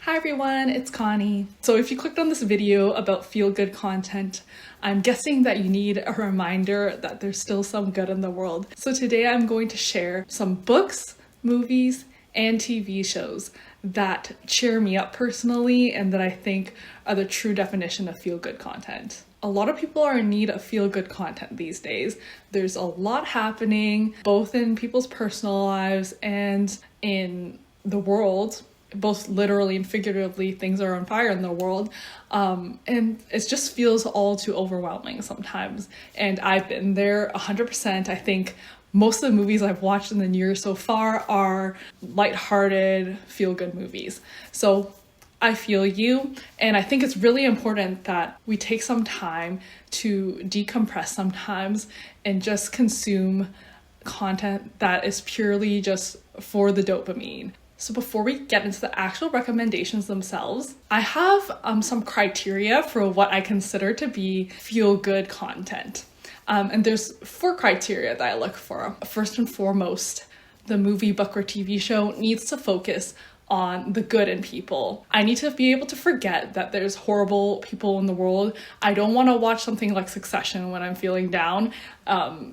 Hi everyone, it's Connie. So if you clicked on this video about feel-good content, I'm guessing that you need a reminder that there's still some good in the world. So today I'm going to share some books, movies, and TV shows that cheer me up personally and that I think are the true definition of feel-good content. A lot of people are in need of feel-good content these days. There's a lot happening, both in people's personal lives and in the world. Both literally and figuratively, things are on fire in the world. And it just feels all too overwhelming sometimes. And I've been there 100%. I think most of the movies I've watched in the year so far are lighthearted, feel-good movies. So I feel you. And I think it's really important that we take some time to decompress sometimes and just consume content that is purely just for the dopamine. So before we get into the actual recommendations themselves, I have some criteria for what I consider to be feel-good content. And there's 4 criteria that I look for. First and foremost, the movie, book, or TV show needs to focus on the good in people. I need to be able to forget that there's horrible people in the world. I don't want to watch something like Succession when I'm feeling down,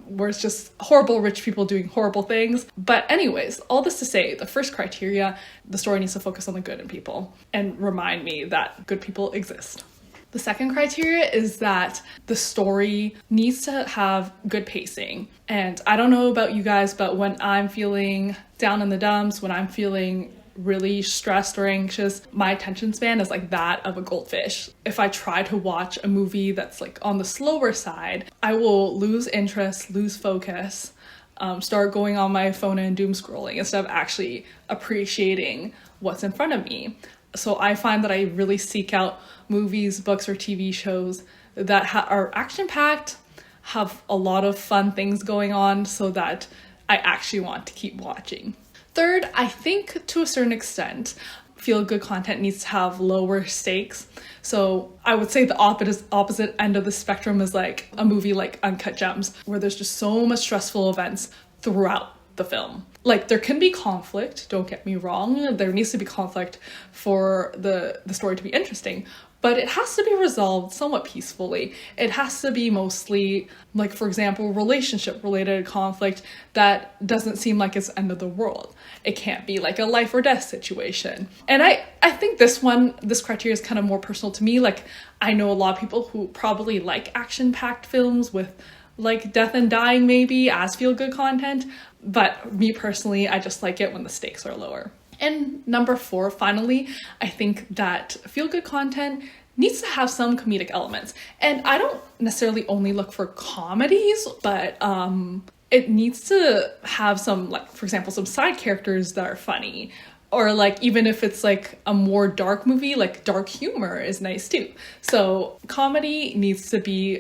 where it's just horrible rich people doing horrible things. But anyways, all this to say, the first criteria, the story needs to focus on the good in people and remind me that good people exist. The second criteria is that the story needs to have good pacing. And I don't know about you guys, but when I'm feeling down in the dumps, when I'm feeling really stressed or anxious, my attention span is like that of a goldfish. If I try to watch a movie that's like on the slower side, I will lose interest, lose focus, start going on my phone and doom scrolling instead of actually appreciating what's in front of me. So I find that I really seek out movies, books, or TV shows that are action-packed, have a lot of fun things going on so that I actually want to keep watching. Third, I think to a certain extent, feel-good content needs to have lower stakes. So I would say the opposite end of the spectrum is like a movie like Uncut Gems, where there's just so much stressful events throughout the film. Like, there can be conflict, don't get me wrong. There needs to be conflict for the story to be interesting. But it has to be resolved somewhat peacefully. It has to be mostly, like, for example, relationship-related conflict that doesn't seem like it's the end of the world. It can't be like a life or death situation. And I think this criteria is kind of more personal to me. Like, I know a lot of people who probably like action-packed films with like death and dying maybe as feel-good content. But me personally, I just like it when the stakes are lower. And number 4, finally, I think that feel-good content needs to have some comedic elements. And I don't necessarily only look for comedies, but it needs to have some, like, for example, some side characters that are funny. Or like, even if it's like a more dark movie, like dark humor is nice too. So comedy needs to be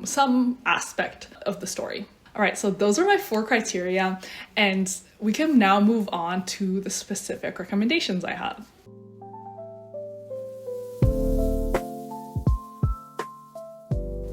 some aspect of the story. All right, so those are my 4 criteria, and we can now move on to the specific recommendations I have.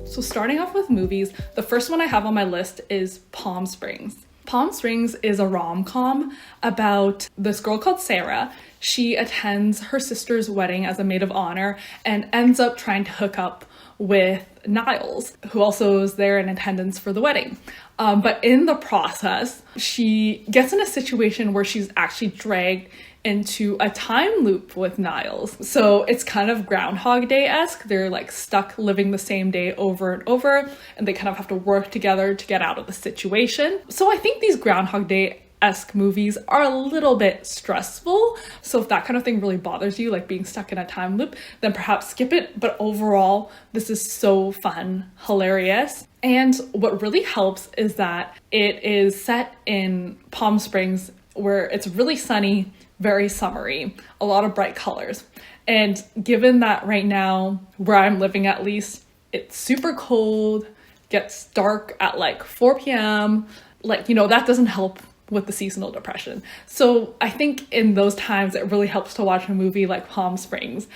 So starting off with movies, the first one I have on my list is Palm Springs. Palm Springs is a rom-com about this girl called Sarah. She attends her sister's wedding as a maid of honor and ends up trying to hook up with Niles, who also is there in attendance for the wedding. But in the process, she gets in a situation where she's actually dragged into a time loop with Niles. So it's kind of Groundhog Day-esque. They're like stuck living the same day over and over, and they kind of have to work together to get out of the situation. So I think these Groundhog Day-esque movies are a little bit stressful. So if that kind of thing really bothers you, like being stuck in a time loop, then perhaps skip it. But overall, this is so fun, hilarious. And what really helps is that it is set in Palm Springs, where it's really sunny, very summery, a lot of bright colors. And given that right now, where I'm living at least, it's super cold, gets dark at like 4 p.m. Like, that doesn't help with the seasonal depression. So I think in those times, it really helps to watch a movie like Palm Springs,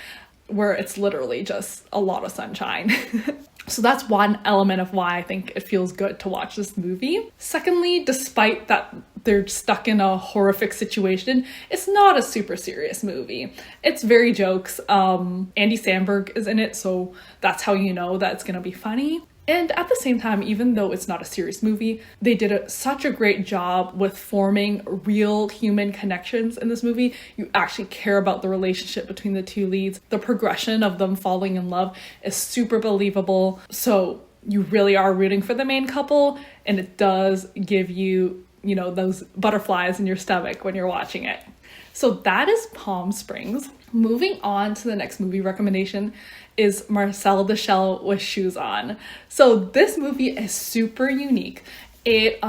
where it's literally just a lot of sunshine. So that's one element of why I think it feels good to watch this movie. Secondly, despite that they're stuck in a horrific situation. It's not a super serious movie. It's very jokes. Andy Samberg is in it, so that's how you know that it's gonna be funny. And at the same time, even though it's not a serious movie, they did such a great job with forming real human connections in this movie. You actually care about the relationship between the two leads. The progression of them falling in love is super believable. So you really are rooting for the main couple, and it does give you, you know, those butterflies in your stomach when you're watching it. So that is Palm Springs. Moving on to the next movie recommendation is Marcel the Shell with Shoes On. So this movie is super unique. It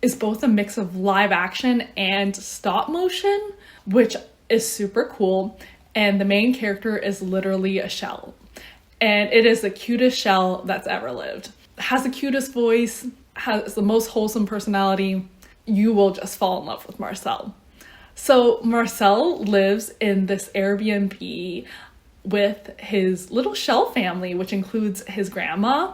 is both a mix of live action and stop motion, which is super cool. And the main character is literally a shell. And it is the cutest shell that's ever lived. It has the cutest voice, has the most wholesome personality. You will just fall in love with Marcel. So Marcel lives in this Airbnb with his little shell family, which includes his grandma.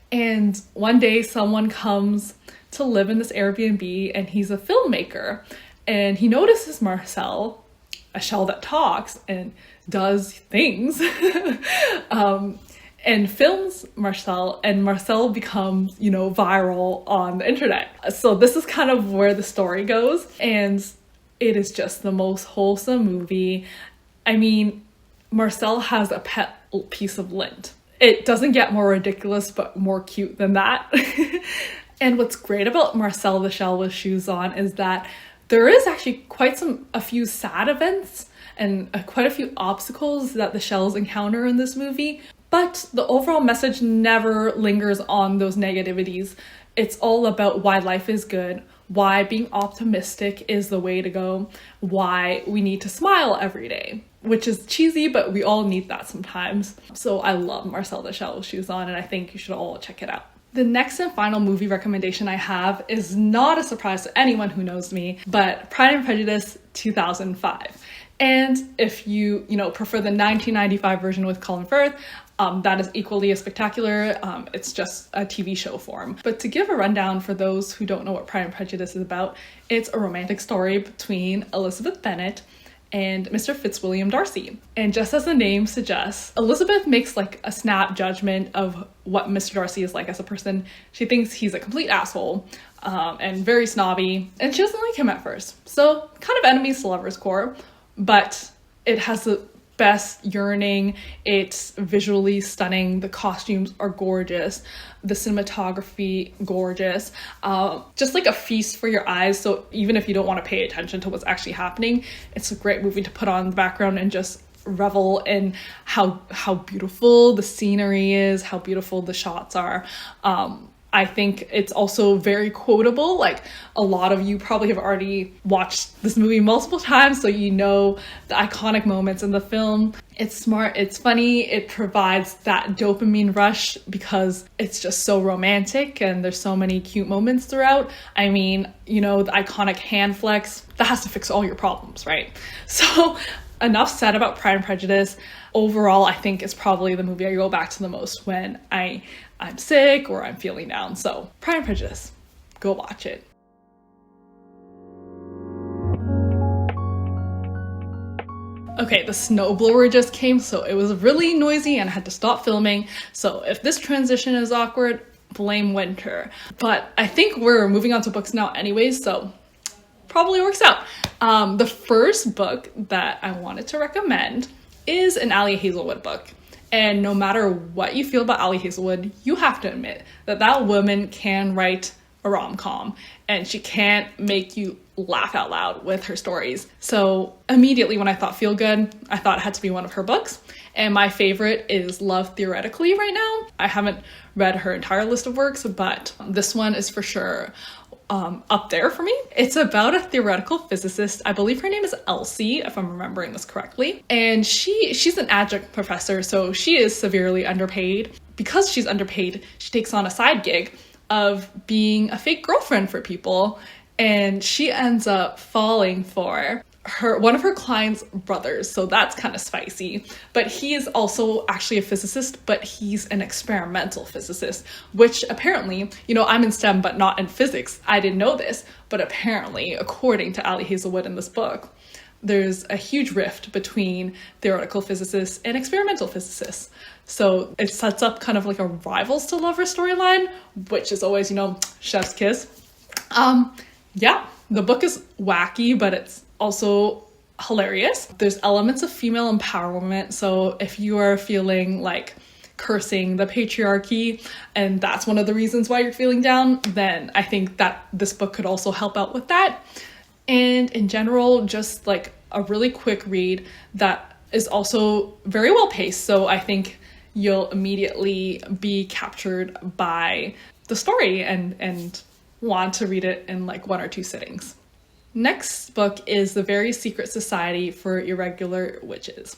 And one day someone comes to live in this Airbnb, and he's a filmmaker. And he notices Marcel, a shell that talks and does things, and films Marcel, and Marcel becomes, you know, viral on the internet. So this is kind of where the story goes, and it is just the most wholesome movie. I mean, Marcel has a pet piece of lint. It doesn't get more ridiculous, but more cute than that. And what's great about Marcel the Shell with Shoes On is that there is actually a few sad events and quite a few obstacles that the shells encounter in this movie. But the overall message never lingers on those negativities. It's all about why life is good, why being optimistic is the way to go, why we need to smile every day, which is cheesy, but we all need that sometimes. So I love Marcel the Shell with Shoes On, and I think you should all check it out. The next and final movie recommendation I have is not a surprise to anyone who knows me, but Pride and Prejudice 2005. And if you prefer the 1995 version with Colin Firth, that is equally as spectacular. It's just a TV show form. But to give a rundown for those who don't know what Pride and Prejudice is about, it's a romantic story between Elizabeth Bennet and Mr. Fitzwilliam Darcy. And just as the name suggests, Elizabeth makes like a snap judgment of what Mr. Darcy is like as a person. She thinks he's a complete asshole and very snobby, and she doesn't like him at first. So kind of enemies to lovers core, but it has the best yearning. It's visually stunning. The costumes are gorgeous. The cinematography, gorgeous. Just like a feast for your eyes. So even if you don't want to pay attention to what's actually happening, it's a great movie to put on in the background and just revel in how beautiful the scenery is, how beautiful the shots are. I think it's also very quotable. Like, a lot of you probably have already watched this movie multiple times, so you know the iconic moments in the film. It's smart, it's funny, it provides that dopamine rush because it's just so romantic and there's so many cute moments throughout. I mean, the iconic hand flex, that has to fix all your problems, right? So enough said about Pride and Prejudice. Overall, I think it's probably the movie I go back to the most when I'm sick or I'm feeling down. So Pride and Prejudice, go watch it. Okay, the snowblower just came, so it was really noisy and I had to stop filming. So if this transition is awkward, blame winter. But I think we're moving on to books now anyways, so probably works out. The first book that I wanted to recommend is an Ali Hazelwood book. And no matter what you feel about Ali Hazelwood, you have to admit that that woman can write a rom-com, and she can't make you laugh out loud with her stories. So immediately when I thought feel good, I thought it had to be one of her books. And my favorite is Love Theoretically right now. I haven't read her entire list of works, but this one is for sure up there for me. It's about a theoretical physicist. I believe her name is Elsie, if I'm remembering this correctly. And she's an adjunct professor, so she is severely underpaid. Because she's underpaid, she takes on a side gig of being a fake girlfriend for people, and she ends up falling for one of her clients' brothers, so that's kind of spicy. But he is also actually a physicist, but he's an experimental physicist, which apparently, I'm in STEM but not in physics. I didn't know this, but apparently, according to Ali Hazelwood in this book, there's a huge rift between theoretical physicists and experimental physicists. So it sets up kind of like a rivals to lover storyline, which is always, chef's kiss. Yeah, the book is wacky, but it's also hilarious. There's elements of female empowerment. So if you are feeling like cursing the patriarchy and that's one of the reasons why you're feeling down, then I think that this book could also help out with that. And in general, just like a really quick read that is also very well paced. So I think you'll immediately be captured by the story and want to read it in like 1 or 2 sittings. Next book is The Very Secret Society for Irregular Witches.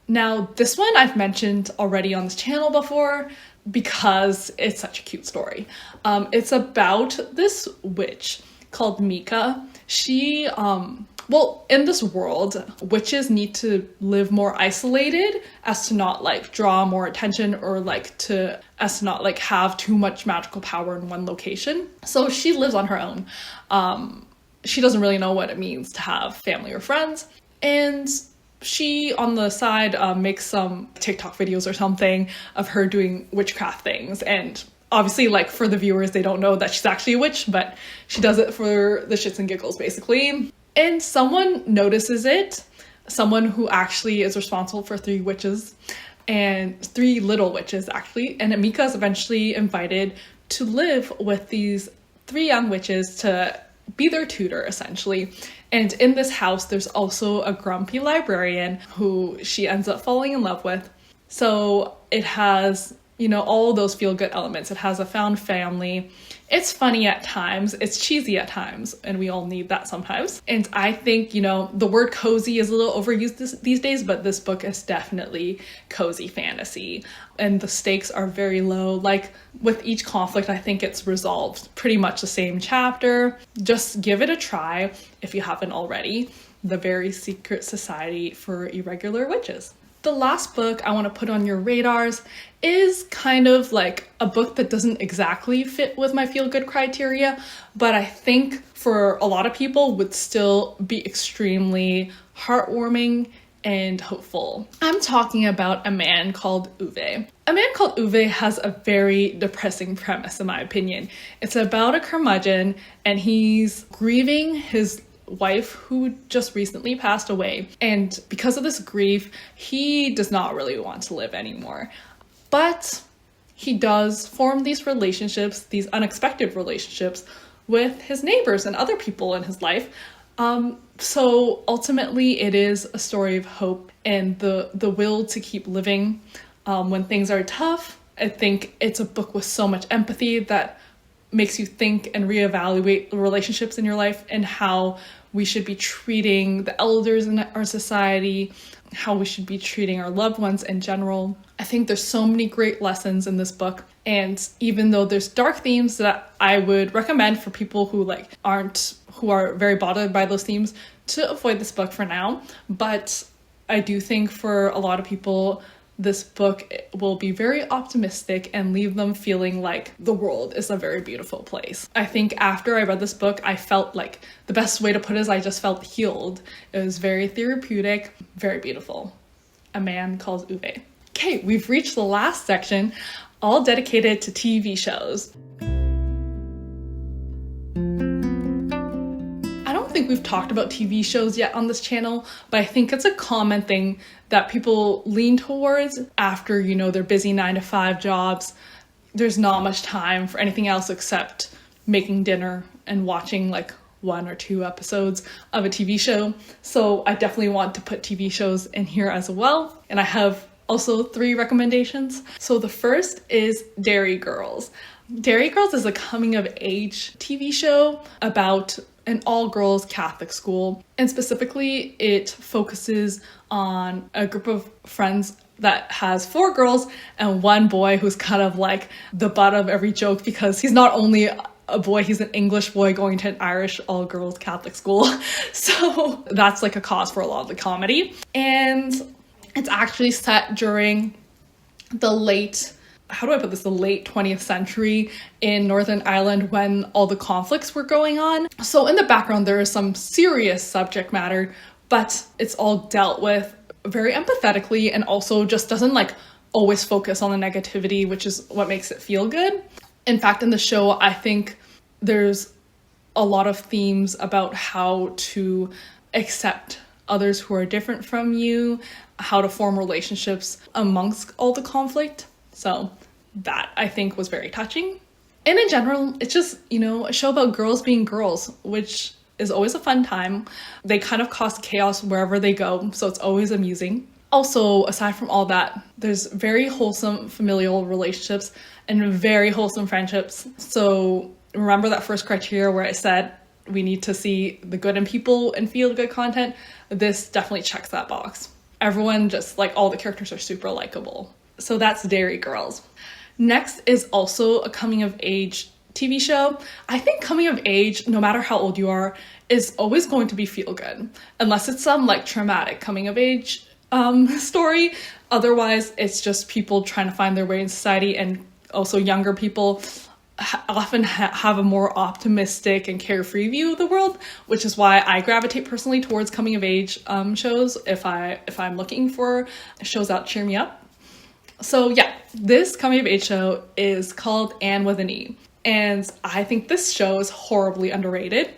Now, this one I've mentioned already on this channel before because it's such a cute story. It's about this witch called Mika. She, in this world, witches need to live more isolated as to not like draw more attention or as to not like have too much magical power in one location. So she lives on her own. She doesn't really know what it means to have family or friends. And she, on the side, makes some TikTok videos or something of her doing witchcraft things. And obviously, like, for the viewers, they don't know that she's actually a witch, but she does it for the shits and giggles, basically. And someone notices it. Someone who actually is responsible for 3 witches. And 3 little witches, actually. And Mika is eventually invited to live with these 3 young witches to be their tutor, essentially. And in this house, there's also a grumpy librarian who she ends up falling in love with. So it has, all those feel-good elements. It has a found family. It's funny at times. It's cheesy at times. And we all need that sometimes. And I think, the word cozy is a little overused these days, but this book is definitely cozy fantasy. And the stakes are very low. Like, with each conflict, I think it's resolved pretty much the same chapter. Just give it a try if you haven't already. The Very Secret Society for Irregular Witches. The last book I want to put on your radars is kind of like a book that doesn't exactly fit with my feel-good criteria, but I think for a lot of people would still be extremely heartwarming and hopeful. I'm talking about A Man Called Uwe. A Man Called Uwe has a very depressing premise, in my opinion. It's about a curmudgeon, and he's grieving his wife who just recently passed away. And because of this grief, he does not really want to live anymore. But he does form these relationships, these unexpected relationships with his neighbors and other people in his life. So ultimately it is a story of hope and the will to keep living when things are tough. I think it's a book with so much empathy that makes you think and reevaluate the relationships in your life and how we should be treating the elders in our society, how we should be treating our loved ones in general. I think there's so many great lessons in this book. And even though there's dark themes that I would recommend for people who are very bothered by those themes to avoid this book for now. But I do think for a lot of people, this book will be very optimistic and leave them feeling like the world is a very beautiful place. I think after I read this book, I felt like the best way to put it is I just felt healed. It was very therapeutic, very beautiful. A Man Called Uwe. Okay, we've reached the last section, all dedicated to TV shows. I don't think we've talked about TV shows yet on this channel, but I think it's a common thing that people lean towards after, their busy 9-to-5 jobs. There's not much time for anything else except making dinner and watching like 1 or 2 episodes of a TV show. So I definitely want to put TV shows in here as well. And I have also 3 recommendations. So the first is Derry Girls. Derry Girls is a coming of age TV show about an all-girls Catholic school, and specifically it focuses on a group of friends that has 4 girls and 1 boy who's kind of like the butt of every joke because he's not only a boy. He's an English boy going to an Irish all-girls Catholic school. So that's like a cause for a lot of the comedy. And it's actually set during the late 20th century in Northern Ireland when all the conflicts were going on. So in the background, there is some serious subject matter, but it's all dealt with very empathetically, and also just doesn't like always focus on the negativity, which is what makes it feel good. In fact, in the show, I think there's a lot of themes about how to accept others who are different from you, how to form relationships amongst all the conflict. So that I think was very touching. And in general, it's just, a show about girls being girls, which is always a fun time. They kind of cause chaos wherever they go, so it's always amusing. Also, aside from all that, there's very wholesome familial relationships and very wholesome friendships. So remember that first criteria where I said we need to see the good in people and feel good content? This definitely checks that box. Everyone, just like all the characters, are super likable. So that's Dairy Girls. Next is also a coming of age TV show. I think coming of age, no matter how old you are, is always going to be feel good, unless it's some like traumatic coming of age story. Otherwise, it's just people trying to find their way in society, and also younger people often have a more optimistic and carefree view of the world, which is why I gravitate personally towards coming of age shows if I'm looking for shows that cheer me up. So yeah, this coming of age show is called Anne with an E. And I think this show is horribly underrated.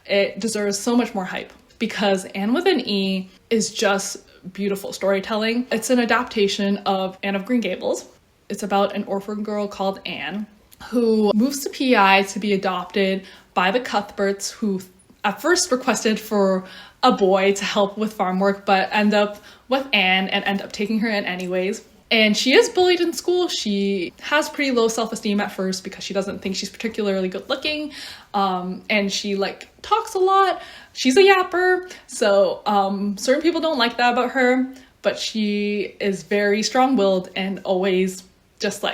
It deserves so much more hype because Anne with an E is just beautiful storytelling. It's an adaptation of Anne of Green Gables. It's about an orphan girl called Anne who moves to PEI to be adopted by the Cuthberts, who at first requested for a boy to help with farm work, but end up with Anne and end up taking her in anyways. And she is bullied in school. She has pretty low self-esteem at first because she doesn't think she's particularly good looking. And she talks a lot. She's a yapper. So certain people don't like that about her, but she is very strong-willed and always just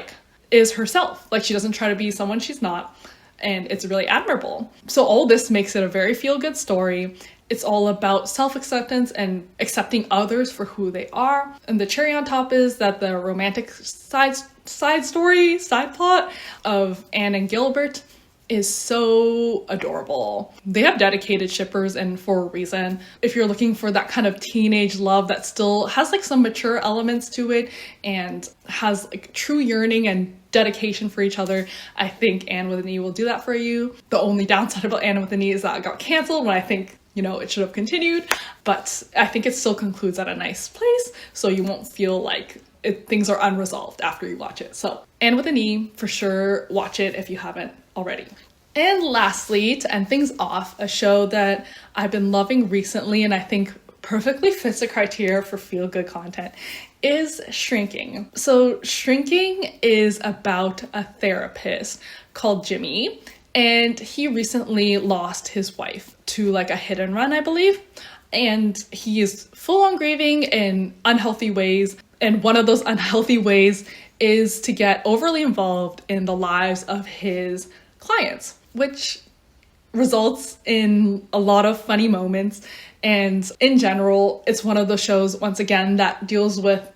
is herself. She doesn't try to be someone she's not. And it's really admirable. So all this makes it a very feel-good story. It's all about self-acceptance and accepting others for who they are. And the cherry on top is that the romantic side plot of Anne and Gilbert is so adorable. They have dedicated shippers, and for a reason. If you're looking for that kind of teenage love that still has some mature elements to it and has true yearning and dedication for each other, I think Anne with an E will do that for you. The only downside about Anne with an E is that it got canceled when I think it should have continued, but I think it still concludes at a nice place, so you won't feel things are unresolved after you watch it. So Anne with an E, for sure, watch it if you haven't already. And lastly, to end things off, a show that I've been loving recently and I think perfectly fits the criteria for feel-good content is Shrinking. So Shrinking is about a therapist called Jimmy, and he recently lost his wife to a hit and run, I believe. And he is full on grieving in unhealthy ways. And one of those unhealthy ways is to get overly involved in the lives of his clients, which results in a lot of funny moments. And in general, it's one of those shows, once again, that deals with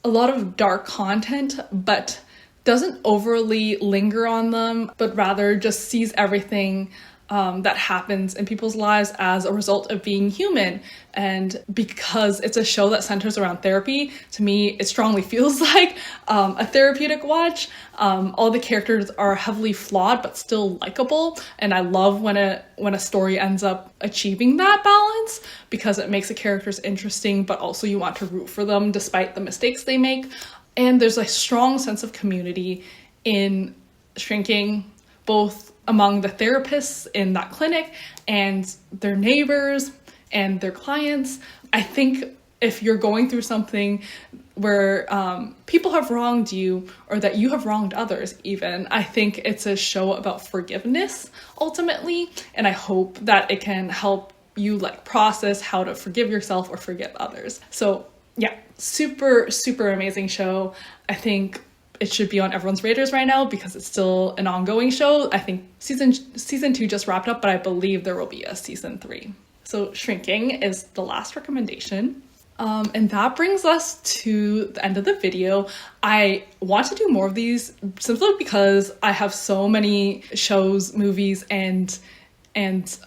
a lot of dark content, but doesn't overly linger on them, but rather just sees everything that happens in people's lives as a result of being human. And because it's a show that centers around therapy, to me, it strongly feels like a therapeutic watch. All the characters are heavily flawed, but still likable. And I love when a story ends up achieving that balance, because it makes the characters interesting, but also you want to root for them despite the mistakes they make. And there's a strong sense of community in Shrinking, both among the therapists in that clinic and their neighbors and their clients. I think if you're going through something where people have wronged you, or that you have wronged others even, I think it's a show about forgiveness ultimately. And I hope that it can help you process how to forgive yourself or forgive others. So yeah, super, super amazing show. I think it should be on everyone's radars right now because it's still an ongoing show. I think season 2 just wrapped up, but I believe there will be a season 3. So Shrinking is the last recommendation. And that brings us to the end of the video. I want to do more of these simply because I have so many shows, movies, and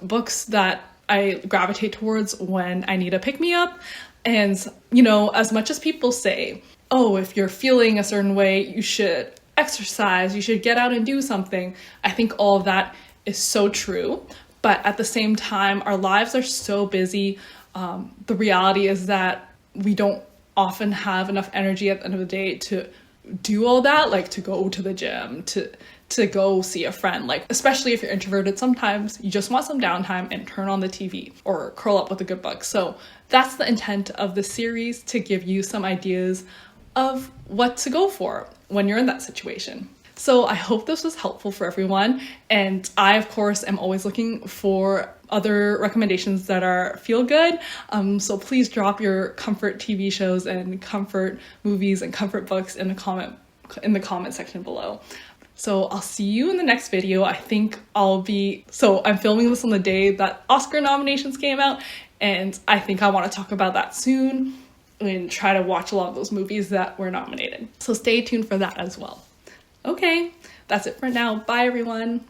books that I gravitate towards when I need a pick-me-up. And, you know, as much as people say, oh, if you're feeling a certain way, you should exercise, you should get out and do something. I think all of that is so true. But at the same time, our lives are so busy. The reality is that we don't often have enough energy at the end of the day to do all that, like to go to the gym, to go see a friend. Like, especially if you're introverted, sometimes you just want some downtime and turn on the TV or curl up with a good book. So that's the intent of the series, to give you some ideas of what to go for when you're in that situation. So I hope this was helpful for everyone. And I, of course, am always looking for other recommendations that are feel good. So please drop your comfort TV shows and comfort movies and comfort books in the comment section below. So I'll see you in the next video. I'm filming this on the day that Oscar nominations came out, and I think I want to talk about that soon and try to watch a lot of those movies that were nominated. So stay tuned for that as well. Okay, that's it for now. Bye everyone.